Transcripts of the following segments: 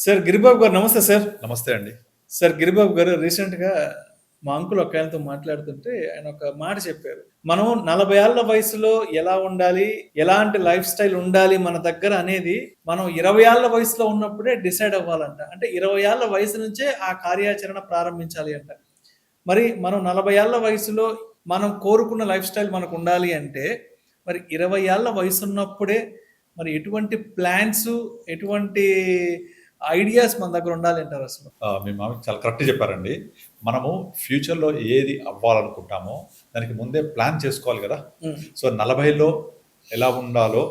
Sir Giribabu గారు నమస్తే sir. నమస్తే అండి. సార్ గిరిబాబు గారు రీసెంట్‌గా మా అంకుల్ ఒకాయనతో మాట్లాడుతుంటే ఆయన ఒక మాట చెప్పారు. మనం 40 ఏళ్ల వయసులో ఎలా ఉండాలి? ఎలాంటి లైఫ్ స్టైల్ ఉండాలి మన దగ్గర అనేది మనం 20 ఏళ్ల వయసులో ఉన్నప్పుడే డిసైడ్ అవ్వాలంట. అంటే 20 ఏళ్ల వయసు నుంచే ఆ కార్యాచరణ ప్రారంభించాలి అంట. మరి మనం 40 ఏళ్ల వయసులో మనం కోరుకున్న లైఫ్ స్టైల్ మనకు ఉండాలి అంటే మరి 20 ఏళ్ల వయసున్నప్పుడే మరి ఎటువంటి ప్లాన్స్, ఎటువంటి ఐడియాస్ మన దగ్గర ఉండాలి అంటారు అసలు? మీ మామ చాలా కరెక్ట్‌గా చెప్పారండి. మనము ఫ్యూచర్‌లో ఏది అవ్వాలనుకుంటామో దానికి ముందే ప్లాన్ చేసుకోవాలి గదా! సో 40లో ఎలా ఉండాలో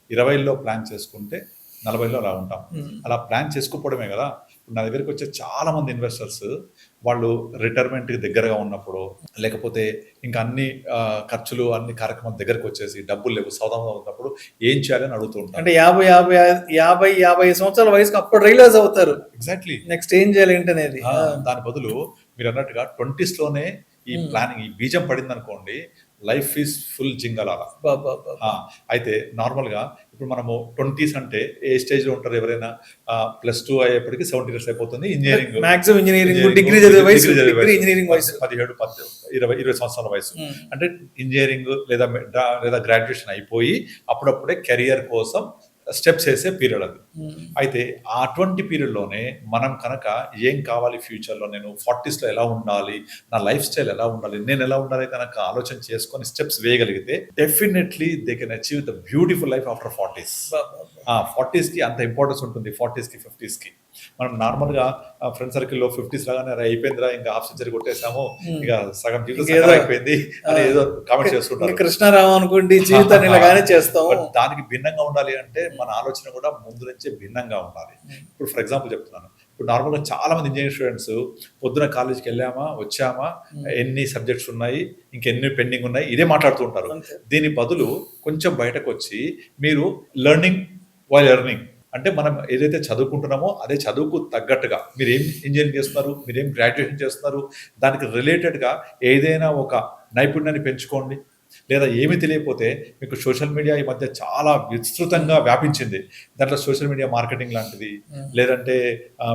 20లో ప్లాన్ చేసుకుంటే 40లో అలా ఉంటాం. అలా ప్లాన్ చేసుకోకపోవడమే గదా! ఇప్పుడు నా దగ్గరికి వచ్చే చాలా మంది ఇన్వెస్టర్స్ వాళ్ళు రిటైర్మెంట్‌కి దగ్గరగా ఉన్నప్పుడు, లేకపోతే ఇంకా అన్ని ఖర్చులు, అన్ని కార్యక్రమాలు దగ్గరకు వచ్చేసి డబ్బులు లేవు, సౌదంగా ఉన్నప్పుడు ఏం చేయాలని అడుగుతూ ఉంటారు. అంటే 50 సంవత్సరాల వయసుకి అప్పుడు రియలైజ్ అవుతారు. ఎగ్జాక్ట్‌లీ. నెక్స్ట్ ఏం చేయాలి ఏంటనేది. దాని బదులు మీరు అన్నట్టుగా 20స్‌లోనే ఈ ప్లానింగ్, ఈ బీజం పడిందనుకోండి, లైఫ్ ఈజ్ ఫుల్ జింగలాల. అయితే నార్మల్‌గా ఇప్పుడు మనము 20s అంటే ఏ స్టేజ్‌లో ఉంటారు ఎవరైనా? +2 అయ్యేప్పటికి 70 ఇయర్స్ అయిపోతుంది. ఇంజినీరింగ్ మాక్సిమం ఇంజినీరింగ్ డిగ్రీ చదివే వయసు, డిగ్రీ ఇంజినీరింగ్ వయసు 17, 20 సంవత్సరాల వయసు. అంటే ఇంజినీరింగ్ లేదా గ్రాడ్యుయేషన్ అయిపోయి అప్పుడప్పుడే కెరియర్ కోసం స్టెప్స్ వేసే పీరియడ్ అది. అయితే అటువంటి పీరియడ్లోనే మనం కనుక ఏం కావాలి ఫ్యూచర్లో, నేను 40స్‌లో ఎలా ఉండాలి, నా లైఫ్ స్టైల్ ఎలా ఉండాలి, నేను ఎలా ఉండాలి కనుక ఆలోచన చేసుకొని స్టెప్స్ వేయగలిగితే definitely they can achieve the beautiful life after 40s. 40స్‌కి అంత ఇంపార్టెన్స్ ఉంటుంది, 40స్‌కి 50స్‌కి. మనం నార్మల్గా ఫ్రెండ్ సర్కిల్లో 50s లాగానే అయిపోయిందిరా, ఇంకా హాఫ్ సెంచరీ కొట్టేసాము, ఇక సగం జీవితం అయిపోయింది అని ఏదో కామెంట్ చేస్తుంటారు. కృష్ణారావు అనుకోండి, జీవితాన్ని ఇలాగానే చేస్తాం. దానికి భిన్నంగా ఉండాలి అంటే మన ఆలోచన కూడా ముందు నుంచే భిన్నంగా ఉండాలి. ఇప్పుడు ఫర్ ఎగ్జాంపుల్ చెప్తున్నాను, ఇప్పుడు నార్మల్గా చాలా మంది ఇంజనీరింగ్ స్టూడెంట్స్ పొద్దున కాలేజ్కి వెళ్ళామా, వచ్చామా, ఎన్ని సబ్జెక్ట్స్ ఉన్నాయి, ఇంకెన్ని పెండింగ్ ఉన్నాయి, ఇదే మాట్లాడుతూ ఉంటారు. దీని బదులు కొంచెం బయటకు వచ్చి మీరు లెర్నింగ్ వైల్ ఎర్నింగ్ అంటే మనం ఏదైతే చదువుకుంటున్నామో అదే చదువుకు తగ్గట్టుగా మీరు ఏం ఇంజనీరింగ్ చేస్తున్నారు, మీరు ఏం గ్రాడ్యుయేషన్ చేస్తున్నారు, దానికి రిలేటెడ్గా ఏదైనా ఒక నైపుణ్యాన్ని పెంచుకోండి. లేదా ఏమీ తెలియకపోతే మీకు సోషల్ మీడియా ఈ మధ్య చాలా విస్తృతంగా వ్యాపించింది. దాంట్లో సోషల్ మీడియా మార్కెటింగ్ లాంటిది, లేదంటే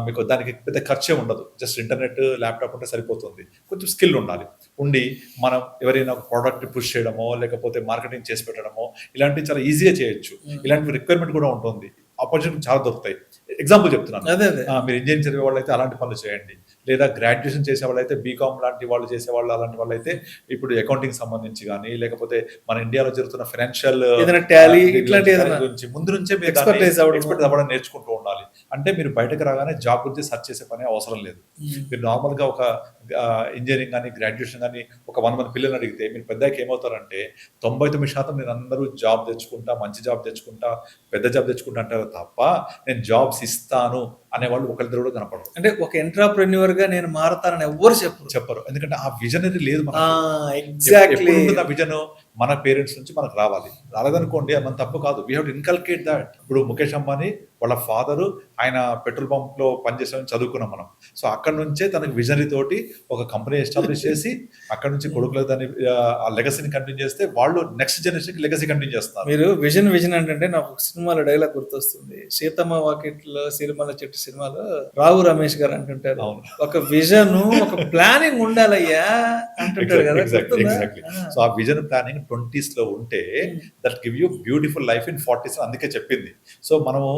మీకు దానికి పెద్ద ఖర్చే ఉండదు, జస్ట్ ఇంటర్నెట్, ల్యాప్టాప్ ఉంటే సరిపోతుంది. కొంచెం స్కిల్ ఉండాలి. ఉండి మనం ఎవరైనా ఒక ప్రోడక్ట్ పుష్ చేయడమో, లేకపోతే మార్కెటింగ్ చేసి పెట్టడమో, ఇలాంటివి చాలా ఈజీగా చేయొచ్చు. ఇలాంటి రిక్వైర్మెంట్ కూడా ఉంటుంది, ఆపర్చునిటీ చాలా దొరుకుతాయి. ఎగ్జాంపుల్ చెప్తున్నాను, మీరు ఇంజనీరింగ్ చదివే వాళ్ళు అయితే అలాంటి పనులు చేయండి, లేదా గ్రాడ్యుయేషన్ చేసే వాళ్ళు అయితే బీకామ్ లాంటి వాళ్ళు చేసేవాళ్ళు, అలాంటి వాళ్ళు అయితే ఇప్పుడు అకౌంటింగ్ సంబంధించి కానీ, లేకపోతే మన ఇండియాలో జరుగుతున్న ఫైనాన్షియల్ గురించి ముందు నుంచే మీరు ఎక్స్పర్ట్ అవ్వడం నేర్చుకుంటూ ఉండాలి. అంటే మీరు బయటకు రాగానే జాబ్ గురించి సెర్చ్ చేసే పని అవసరం లేదు. మీరు నార్మల్గా ఒక ఇంజనీరింగ్ కానీ గ్రాడ్యుయేషన్ కానీ ఒక 100 మంది పిల్లల్ని అడిగితే మీరు పెద్దకి ఏమవుతారంటే 99% మీరు అందరూ జాబ్ తెచ్చుకుంటా, మంచి జాబ్ తెచ్చుకుంటా, పెద్ద జాబ్ తెచ్చుకుంటా అంటారు తప్ప నేను జాబ్స్ ఇస్తాను అనేవాళ్ళు ఒకరిద్దరు కూడా కనపడరు. అంటే ఒక ఎంటర్‌ప్రెన్యూర్ గా నేను మారతానని ఎవ్వరు చెప్పరు. ఎందుకంటే ఆ విజనరీ లేదు. ఎగ్జాక్ట్లీ ఆ విజన్ మన పేరెంట్స్ నుంచి మనకు రావాలి. రాలేదనుకోండి అది మన తప్పు కాదు. We have to inculcate that. ఇప్పుడు ముఖేష్ అంబానీ వాళ్ళ ఫాదరు ఆయన పెట్రోల్ పంప్ లో పనిచేసామని చదువుకున్నాం మనం. సో అక్కడ నుంచే తనకు విజనరీ తోటి ఒక కంపెనీ ఎస్టాబ్లిష్ చేసి అక్కడ నుంచి కొడుకులు దాన్ని ఆ లెగసీని కంటిన్యూ చేస్తే వాళ్ళు నెక్స్ట్ జనరేషన్ కి లెగసీ కంటిన్యూ చేస్తారు. మీరు విజన్ అంటే నాకు సినిమాలో డైలాగ్ గుర్తొస్తుంది. సీతమ్మ వాకిట్లో సిరిమల్ల చెట్టు సినిమాలో రావు రమేష్ గారు అంటుంటారు, ఒక విజన్, ఒక ప్లానింగ్ ఉండాలయ్యా అంటుంటారు కదా. ఎగ్జాక్ట్లీ. సో ఆ విజన్ ప్లానింగ్ 20s లో ఉంటే that give you beautiful life in 40s. అందుకే చెప్పింది. సో మనము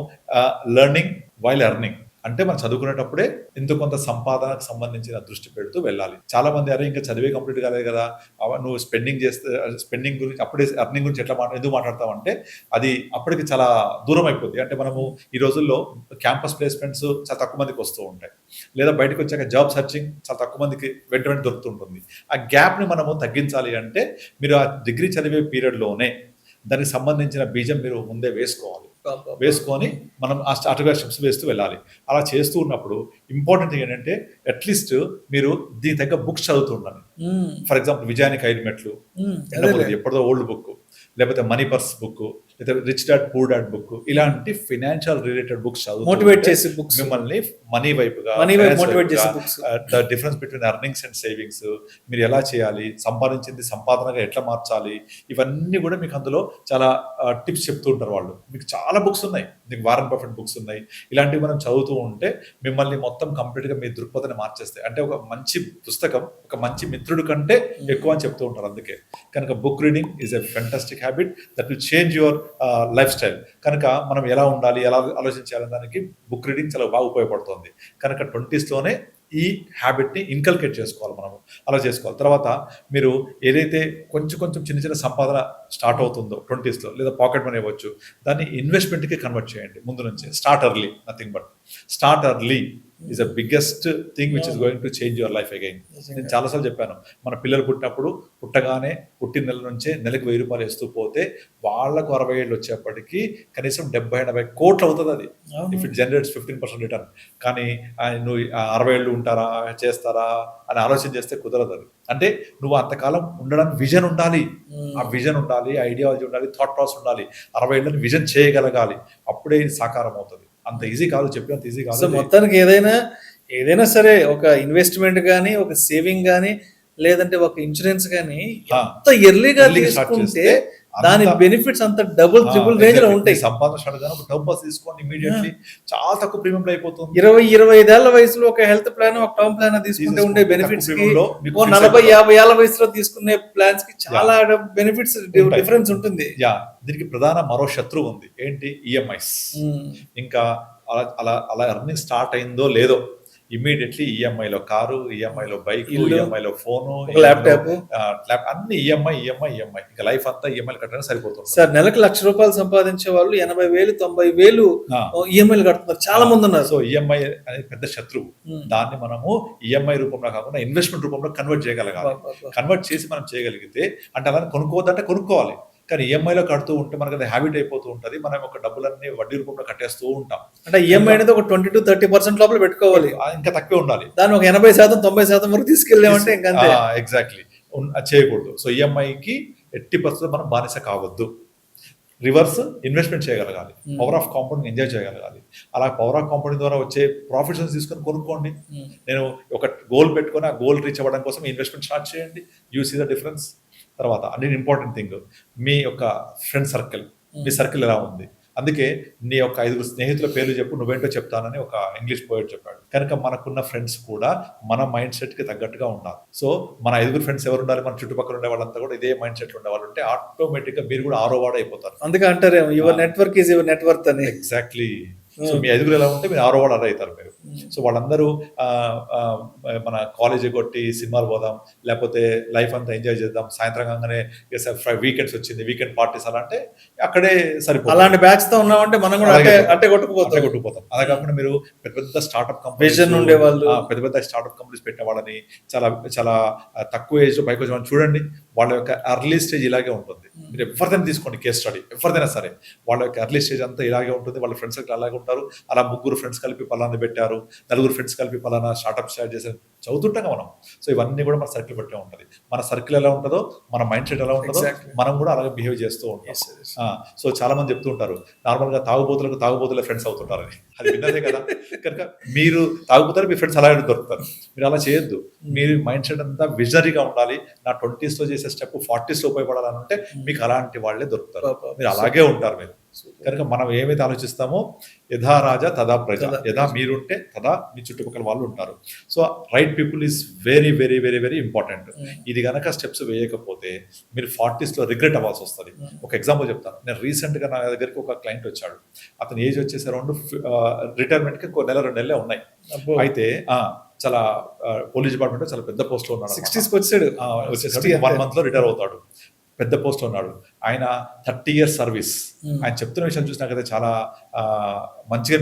లెర్నింగ్ వైల్ ఎర్నింగ్ అంటే మనం చదువుకునేటప్పుడే ఎంతో కొంత సంపాదనకు సంబంధించిన దృష్టి పెడుతూ వెళ్ళాలి. చాలా మంది అరే ఇంకా చదివే కంప్లీట్ కాలేదు కదా, నువ్వు స్పెండింగ్ గురించి అప్పుడే ఎర్నింగ్ గురించి ఎందుకు మాట్లాడతావు అంటే అది అప్పటికి చాలా దూరం అయిపోద్ది. అంటే మనము ఈ రోజుల్లో క్యాంపస్ ప్లేస్మెంట్స్ చాలా తక్కువ మందికి వస్తూ ఉంటాయి, లేదా బయటకు వచ్చాక జాబ్ సర్చింగ్ చాలా తక్కువ మందికి వెంట దొరుకుతుంటుంది. ఆ గ్యాప్ని మనము తగ్గించాలి అంటే మీరు ఆ డిగ్రీ చదివే పీరియడ్లోనే దానికి సంబంధించిన బీజం మీరు ముందే వేసుకొని మనం అటుగా స్టెప్స్ వేస్తూ వెళ్ళాలి. అలా చేస్తూ ఉన్నప్పుడు ఇంపార్టెంట్ ఏంటంటే అట్లీస్ట్ మీరు దీని తగ్గ బుక్స్ చదువుతూ ఉండాలి. ఫర్ ఎగ్జాంపుల్ విజయానికి 5 మెట్లు ఎప్పటిదో ఓల్డ్ బుక్, లేకపోతే మనీ పర్స్ బుక్, లేదా rich dad poor dad book, ఇలాంటి ఫినాన్షియల్ రిలేటెడ్ బుక్స్ మోటివేట్ చేసే బుక్స్, మిమ్మల్ని మనీ వైపుగా, మోటివేట్ చేసే books, the difference between earnings and savings, మీరు ఎలా చేయాలి, సంపాదించింది సంపాదనగా ఎట్లా మార్చాలి, ఇవన్నీ కూడా మీకు అందులో చాలా టిప్స్ చెప్తూ ఉంటారు వాళ్ళు. మీకు చాలా బుక్స్ ఉన్నాయి, మీకు వారన్ బఫెట్ బుక్స్ ఉన్నాయి. ఇలాంటివి మనం చదువుతూ ఉంటే మిమ్మల్ని మొత్తం కంప్లీట్ గా మీ దృక్పథాన్ని మార్చేస్తాయి. అంటే ఒక మంచి పుస్తకం ఒక మంచి మిత్రుడి కంటే ఎక్కువ అని చెప్తూ ఉంటారు. అందుకే కనుక book reading is a fantastic habit that will change your life style. కనుక మనం ఎలా ఉండాలి, ఎలా ఆలోచించాలి దానికి బుక్ రీడింగ్ చాలా బాగా ఉపయోగపడుతుంది. కనుక 20s లోనే ఈ హ్యాబిట్ని ఇన్కల్కేట్ చేసుకోవాలి, మనము అలా చేసుకోవాలి. తర్వాత మీరు ఏదైతే కొంచెం కొంచెం చిన్న చిన్న సంపాదన స్టార్ట్ అవుతుందో 20s లో, లేదా పాకెట్ మనీ అవ్వచ్చు, దాన్ని ఇన్వెస్ట్మెంట్కి కన్వర్ట్ చేయండి ముందు నుంచి. Start early, nothing but start early is the biggest thing which is going to change your life again. నేను చాలాసార్లు చెప్పాను, మన పిల్లలు పుట్టగానే పుట్టిన నెల నుంచే నెలకు 1000 రూపాయలు వేస్తూ పోతే వాళ్ళకు 60 ఏళ్ళు వచ్చేప్పటికి కనీసం 70-80 కోట్లు అవుతుంది అది, ఇఫ్ ఇట్ జనరేట్స్ 15% రిటర్న్. కానీ నువ్వు 60 ఏళ్ళు ఉంటారా, చేస్తారా అని ఆలోచన చేస్తే కుదరదు అది. అంటే నువ్వు అంతకాలం ఉండడానికి విజన్ ఉండాలి, ఆ విజన్ ఉండాలి, ఐడియాలజీ ఉండాలి, థాట్ ప్రాసెస్ ఉండాలి. 60 ఏళ్ళని విజన్ చేయగలగాలి, అప్పుడే ఇది సాకారం అవుతుంది. అంత ఈజీ కాదు, చెప్పినంత ఈజీ కాదు. సో మొత్తానికి ఏదైనా సరే ఒక ఇన్వెస్ట్మెంట్ కానీ, ఒక సేవింగ్ కానీ, లేదంటే ఒక ఇన్సూరెన్స్ కానీ ఎంత ఎర్లీగా తీసుకుంటే దాని బెనిఫిట్స్ అంత డబుల్ ట్రిపుల్ రేంజ్ లో ఉంటాయి. సంపాదన టర్మ్ పాస్ తీసుకోండి, ఇమీడియట్లీ చాలా తక్కువ ప్రీమియం అయిపోతుంది. 20-25 ఏళ్ల వయసులో ఒక హెల్త్ ప్లాన్, ఒక టర్మ్ ప్లాన్ తీసుకుంటే ఉండే బెనిఫిట్స్ 40-50 ఏళ్ల వయసులో తీసుకునే ప్లాన్స్ కి చాలా బెనిఫిట్స్ డిఫరెన్స్ ఉంటుంది. దీనికి ప్రధాన మరో శత్రువు ఉంది, ఏంటి? ఈఎంఐస్. ఇంకా అలా ఎర్నింగ్ స్టార్ట్ అయిందో లేదో ఇమీడియట్లీ ఈఎంఐలో కారు, ఈఎంఐలో బైక్, ఈఎంఐలో ఫోను, ల్యాప్టాప్, అన్ని ఈఎంఐ. ఇంకా లైఫ్ అంతా ఈఎంఐలు కట్టడానికి సరిపోతుంది. సార్ నెలకు ₹1,00,000 సంపాదించే వాళ్ళు 80,000-90,000 ఈఎంఐలు కడుతున్నారు, చాలా మంది ఉన్నారు. సో ఈఎంఐ అనేది పెద్ద శత్రువు. దాన్ని మనము ఈఎంఐ రూపంలో కాకుండా ఇన్వెస్ట్మెంట్ రూపంలో కన్వర్ట్ చేయగలగాలి. కన్వర్ట్ చేసి మనం చేయగలిగితే, అంటే అలా కొనుక్కోవద్దంటే కొనుక్కోవాలి, కానీ ఈఎంఐలో కడుతూ ఉంటే మనకు అది హ్యాబిట్ అయిపోతూ ఉంటుంది. మనం ఒక డబ్బులన్నీ వడ్డీ రూపంలో కట్టేస్తూ ఉంటాం. అంటే ఈఎంఐ అనేది ఒక 20-30% లోపల పెట్టుకోవాలి, ఇంకా తక్కువే ఉండాలి. దాన్ని ఒక 80%-90% వరకు తీసుకెళ్ళామంటే ఇంకా ఎగ్జాక్ట్లీ చేయకూడదు. సో ఈఎంఐకి 80% మనం బానిస కావద్దు. రివర్స్ ఇన్వెస్ట్మెంట్ చేయగలగాలి, పవర్ ఆఫ్ కాంపౌండింగ్ ఎంజాయ్ చేయగలగాలి. అలా పవర్ ఆఫ్ కాంపౌండింగ్ ద్వారా వచ్చే ప్రాఫిట్స్ తీసుకొని కొనుక్కోండి. నేను ఒక గోల్ పెట్టుకొని ఆ గోల్ రీచ్ అవ్వడం కోసం ఇన్వెస్ట్మెంట్ స్టార్ట్ చేయండి, యూ సీ ద డిఫరెన్స్. తర్వాత అన్ని ఇంపార్టెంట్ థింగ్, మీ యొక్క ఫ్రెండ్ సర్కిల్, మీ సర్కిల్ ఎలా ఉంది. అందుకే నీ యొక్క 5 స్నేహితుల పేర్లు చెప్పు, నువ్వేంటో చెప్తానని ఒక ఇంగ్లీష్ పోయట్ చెప్పాడు. కనుక మనకున్న ఫ్రెండ్స్ కూడా మన మైండ్ సెట్ కి తగ్గట్టుగా ఉండాలి. సో మన 5 ఫ్రెండ్స్ ఎవరు ఉండాలి, మన చుట్టుపక్కల ఉండే వాళ్ళంతా కూడా ఇదే మైండ్ సెట్ ఉండేవాళ్ళు ఉంటే ఆటోమేటిక్ గా మీరు కూడా 6వ వాడు అయిపోతారు. అందుకే అంటారు your network is your network అని. ఎగ్జాక్ట్లీ. సో మీ 5 ఎలా ఉంటే మీరు 6వ వాడు అలా అవుతారు మీరు. సో వాళ్ళందరూ మన కాలేజీ కొట్టి సినిమాలు పోదాం, లేకపోతే లైఫ్ అంతా ఎంజాయ్ చేద్దాం, సాయంత్రం కాగానే వీకెండ్స్ వచ్చింది, వీకెండ్ పార్టీస్ అలా అంటే అక్కడే సరిపోతుంది. అలాంటి బ్యాచ్ తో ఉన్నామంటే మనం కూడా అట్టే కొట్టుకుపోతాం. అలా కాకుండా మీరు పెద్ద స్టార్ట్అప్ కంపెనీస్ ఉండేవాళ్ళు, పెద్ద స్టార్ట్అప్ కంపెనీస్ పెట్టే వాళ్ళని, చాలా చాలా తక్కువ ఏజ్ లో పైకి వచ్చి చూడండి, వాళ్ళ యొక్క ఎర్లీ స్టేజ్ ఇలాగే ఉంటుంది. మీరు ఎవరిదైనా తీసుకోండి కేస్ స్టడీ, ఎవరిదైనా సరే వాళ్ళ యొక్క ఎర్లీ స్టేజ్ అంతా ఇలాగే ఉంటుంది. వాళ్ళ ఫ్రెండ్స్ అలాగే ఉంటారు. అలా 3 ఫ్రెండ్స్ కలిపి పలానా పెట్టారు, 4 ఫ్రెండ్స్ కలిపి పలానా స్టార్ట్అప్ స్టార్ట్ చేశారు, చదువుతుంటాం మనం. సో ఇవన్నీ కూడా మన సర్కిల్ బట్టే ఉంటుంది. మన సర్కిల్ ఎలా ఉంటుందో, మన మైండ్ సెట్ ఎలా ఉంటుందో మనం కూడా అలాగే బిహేవ్ చేస్తూ ఉంటాం. సో చాలా మంది చెప్తూ ఉంటారు, నార్మల్ గా తాగుబోతుల ఫ్రెండ్స్ అవుతుంటారని. అది విన్నదే కదా. కనుక మీరు తాగుబోతారు, మీ ఫ్రెండ్స్ అలాగే దొరుకుతారు. మీరు అలా చేయొద్దు. మీరు మైండ్ సెట్ అంతా విజనరీగా ఉండాలి. నా 20s లో చేసే స్టెప్ 40s లో ఉపయోగపడాలని అంటే మీకు అలాంటి వాళ్ళే దొరుకుతారు. మీరు అలాగే ఉంటారు మీరు. కనుక మనం ఏమైతే ఆలోచిస్తామో, యథా రాజా తదా ప్రజ, యథా మీరుంటే తదా మీ చుట్టుపక్కల వాళ్ళు ఉంటారు. So right people is very very very very important. ఇది కనుక స్టెప్స్ వేయకపోతే మీరు 40s లో రిగ్రెట్ అవ్వాల్సి వస్తుంది. ఒక ఎగ్జాంపుల్ చెప్తాను. నేను రీసెంట్ గా నా దగ్గరికి ఒక క్లయింట్ వచ్చాడు. అతని ఏజ్ వచ్చేసి అరౌండ్ రిటైర్మెంట్ కి 1-2 నెలలే ఉన్నాయి. అయితే చాలా పోలీస్ డిపార్ట్మెంట్ చాలా పెద్ద పోస్ట్ లో ఉన్నాడు. 60s వచ్చాడు, 1 month లో రిటైర్ అవుతాడు. పెద్ద పోస్ట్ ఉన్నాడు. ఆయన 30 years సర్వీస్. ఆయన చెప్తున్న విషయం చూసి నాకైతే చాలా మంచిగా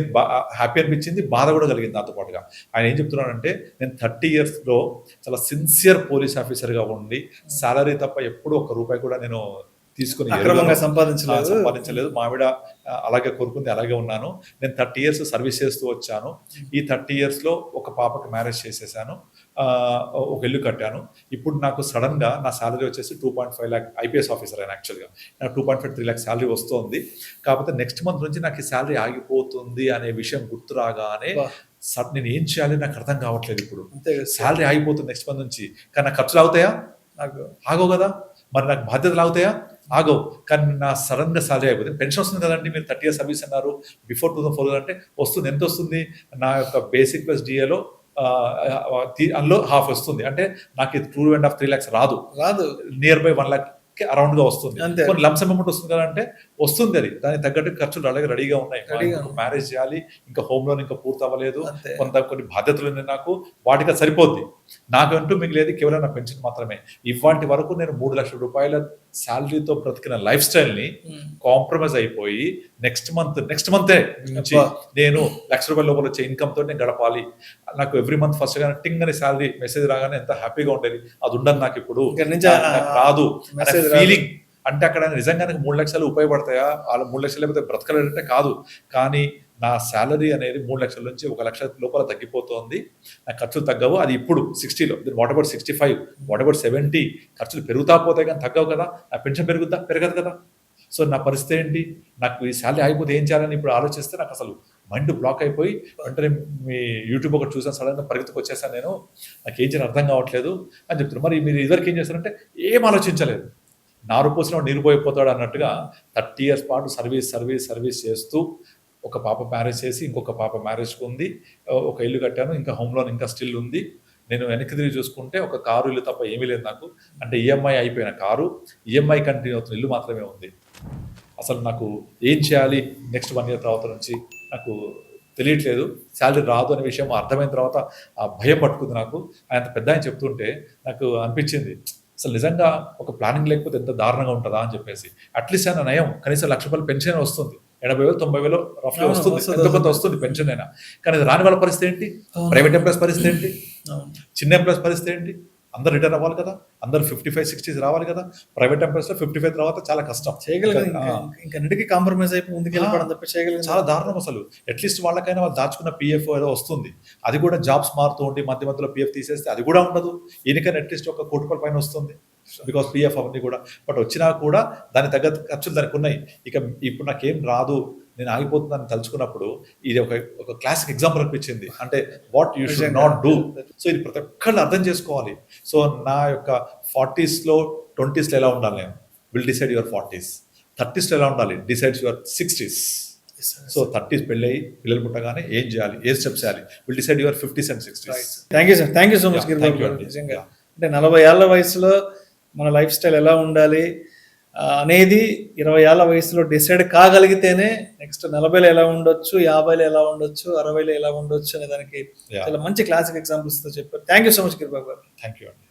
హ్యాపీ అనిపించింది, బాధ కూడా కలిగింది నాతో పాటుగా. ఆయన ఏం చెప్తున్నాడంటే, నేను 30 years లో చాలా సిన్సియర్ పోలీస్ ఆఫీసర్గా ఉండి సాలరీ తప్ప ఎప్పుడు ₹1 కూడా నేను తీసుకుని సంపాదించలేదు. మా ఆవిడ అలాగే కోరుకుంది, అలాగే ఉన్నాను. నేను 30 years సర్వీస్ చేస్తూ వచ్చాను. ఈ 30 years లో ఒక పాపకి మ్యారేజ్ చేసేసాను. ఒక ఇల్లు కట్టాను. ఇప్పుడు నాకు సడన్గా నా శాలరీ వచ్చేసి 2.5 lakh, ఐపీఎస్ ఆఫీసర్ అయినా యాక్చువల్గా నాకు 2.5-3 lakh శాలరీ వస్తుంది. కాకపోతే నెక్స్ట్ మంత్ నుంచి నాకు ఈ శాలరీ ఆగిపోతుంది అనే విషయం గుర్తు రాగానే నేను ఏం చేయాలి నాకు అర్థం కావట్లేదు. ఇప్పుడు శాలరీ ఆగిపోతుంది నెక్స్ట్ మంత్ నుంచి, కానీ నాకు ఖర్చులు అవుతాయా? ఆగవు కదా. మరి నాకు బాధ్యతలు అవుతాయా? ఆగవు. కానీ నా సడన్ గా శాలరీ అయిపోతుంది. పెన్షన్ వస్తుంది కదండి, మీరు 30 years సర్వీస్ అన్నారు, బిఫోర్ 2004 అంటే వస్తుంది. ఎంత వస్తుంది? నా యొక్క బేసిక్ ప్లస్ డిఏలో అందులో హాఫ్ వస్తుంది. అంటే నాకు 2.5-3 lakhs రాదు, నియర్ బై 1 lakh అరౌండ్ గా వస్తుంది. కొన్ని లంసమ్ అమౌంట్ వస్తుంది కదా అంటే వస్తుంది. అది దానికి తగ్గట్టు ఖర్చులు అలాగే రెడీగా ఉన్నాయి. మ్యారేజ్ చేయాలి, ఇంకా హోమ్ లోన్ ఇంకా పూర్తి అవ్వలేదు, కొన్ని బాధ్యతలు ఉన్నాయి నాకు, వాటికి సరిపోద్ది. నాకంటూ మిగిలేదు కేవలం నా పెన్షన్ మాత్రమే. ఇవాటి వరకు నేను 3 లక్షల రూపాయల శాలరీతో బ్రతికిన లైఫ్ స్టైల్ ని కాంప్రమైజ్ అయిపోయి నెక్స్ట్ మంతే నుంచి నేను 1 లక్ష రూపాయల లోపల వచ్చే ఇన్కమ్ తోటి నేను గడపాలి. నాకు ఎవ్రీ మంత్ ఫస్ట్ గా టింగ్ అనే శాలరీ మెసేజ్ రాగానే ఎంత హ్యాపీగా ఉండేది. అది ఉండదు నాకు ఇప్పుడు, రాదు ఫీలింగ్. అంటే అక్కడ నిజంగా 3 లక్షలు ఉపయోగపడతాయా? వాళ్ళు 3 లక్షలు లేకపోతే బ్రతకలేదంటే కాదు, కానీ నా శాలరీ అనేది 3 లక్షల నుంచి 1 లక్ష లోపల తగ్గిపోతుంది. నా ఖర్చులు తగ్గవు. అది ఇప్పుడు 60లో, వాట్ అబౌట్ 65, వాట్ అబౌట్ 70? ఖర్చులు పెరుగుతా పోతాయి కానీ తగ్గవు కదా. నా పెన్షన్ పెరగదు కదా. సో నా పరిస్థితి ఏంటి? నాకు ఈ శాలరీ అయిపోతే ఏం చేయాలని ఇప్పుడు ఆలోచిస్తే నాకు అసలు మైండ్ బ్లాక్ అయిపోయి వెంటనే మీ యూట్యూబ్ ఒకటి చూసాను, సడన్గా పరిగెత్తుకు వచ్చేసాను. నేను నాకు ఏం చేయాలని అర్థం కావట్లేదు అని చెప్తున్నారు. మరి మీరు ఇదివరకు ఏం చేస్తారంటే ఏం ఆలోచించలేదు, నారు పోసిన నీరు పోయిపోతాడు అన్నట్టుగా 30 years పాటు సర్వీస్ చేస్తూ ఒక పాప మ్యారేజ్ చేసి ఇంకొక పాప మ్యారేజ్కి ఉంది, ఒక ఇల్లు కట్టాను, ఇంకా హోమ్ లోన్ ఇంకా స్టిల్ ఉంది. నేను వెనక్కి తిరిగి చూసుకుంటే ఒక కారు, ఇల్లు తప్ప ఏమీ లేదు నాకు. అంటే ఈఎంఐ అయిపోయిన కారు, ఈఎంఐ కంటిన్యూ అవుతున్న ఇల్లు మాత్రమే ఉంది. అసలు నాకు ఏం చేయాలి నెక్స్ట్ 1 year తర్వాత నుంచి నాకు తెలియట్లేదు. శాలరీ రాదు అనే విషయం అర్థమైన తర్వాత ఆ భయం పట్టుకుంది నాకు. ఆయన పెద్ద ఆయన చెప్తుంటే నాకు అనిపించింది, అసలు నిజంగా ఒక ప్లానింగ్ లేకపోతే ఎంత దారుణంగా ఉంటుందా అని చెప్పేసి. అట్లీస్ట్ ఆయన నయం, కనీసం 1 లక్ష రూపాయలు పెన్షన్ వస్తుంది, 80,000-90,000 రఫ్లీ వస్తుంది, ఎంత కొంత వస్తుంది పెన్షన్ అయినా. కానీ అది రాని వాళ్ళ పరిస్థితి ఏంటి? ప్రైవేట్ ఎంప్లాయీస్ పరిస్థితి ఏంటి? చిన్న ఎంప్లాయీస్ పరిస్థితి ఏంటి? అందరు రిటర్న్ అవ్వాలి కదా, అందరు 55-60 రావాలి కదా. ప్రైవేట్ ఎంప్లాయీస్ లో 55 తర్వాత చాలా కష్టం చేయగలిగి కాంప్రమైజ్ అయిపోయి ముందుకు వెళ్ళడం తప్ప చేయగలిగి చాలా దారుణం. అసలు అట్లీస్ట్ వాళ్ళకైనా వాళ్ళు దాచుకున్న పిఎఫ్ ఏదో వస్తుంది, అది కూడా జాబ్స్ మారుతూ ఉండి మధ్యలో పిఎఫ్ తీసేస్తే అది కూడా ఉండదు. ఈయనకైనా అట్లీస్ట్ 1 కోటి రూపాయల పైన వస్తుంది బికాస్ పిఎఫ్ అవన్నీ కూడా. బట్ వచ్చినా కూడా దాని తగ్గ ఖర్చులు దానికి ఉన్నాయి. ఇక ఇప్పుడు నాకేం రాదు, నేను ఆగిపోతుందని తలుచుకున్నప్పుడు ఇది ఒక క్లాసిక్ ఎగ్జాంపుల్ అనిపించింది. అంటే what you should not do. So ఇది ప్రతి ఒక్కళ్ళు అర్థం చేసుకోవాలి. సో నా యొక్క 40s లో 20s లో ఎలా ఉండాలి నేను, will decide your 40s. 30s లో ఎలా ఉండాలి, decides your 60s. So 30s పెళ్ళి పిల్లలు పుట్టగానే ఏం చేయాలి, ఏ స్టెప్స్ చేయాలి, will decide your 50s and 60s. Thank you sir, thank you so much. నిజంగా అంటే 40 ఏళ్ల వయసులో మన లైఫ్ స్టైల్ ఎలా ఉండాలి అనేది 20 ఏళ్ల వయసులో డిసైడ్ కాగలిగితేనే నెక్స్ట్ 40లో ఎలా ఉండొచ్చు, 50లో ఎలా ఉండొచ్చు, 60లో ఎలా ఉండొచ్చు అనే దానికి చాలా మంచి క్లాసిక్ ఎగ్జాంపుల్స్ తో చెప్పారు. Thank you so much Giribabu గారు. థ్యాంక్ యూ అండి.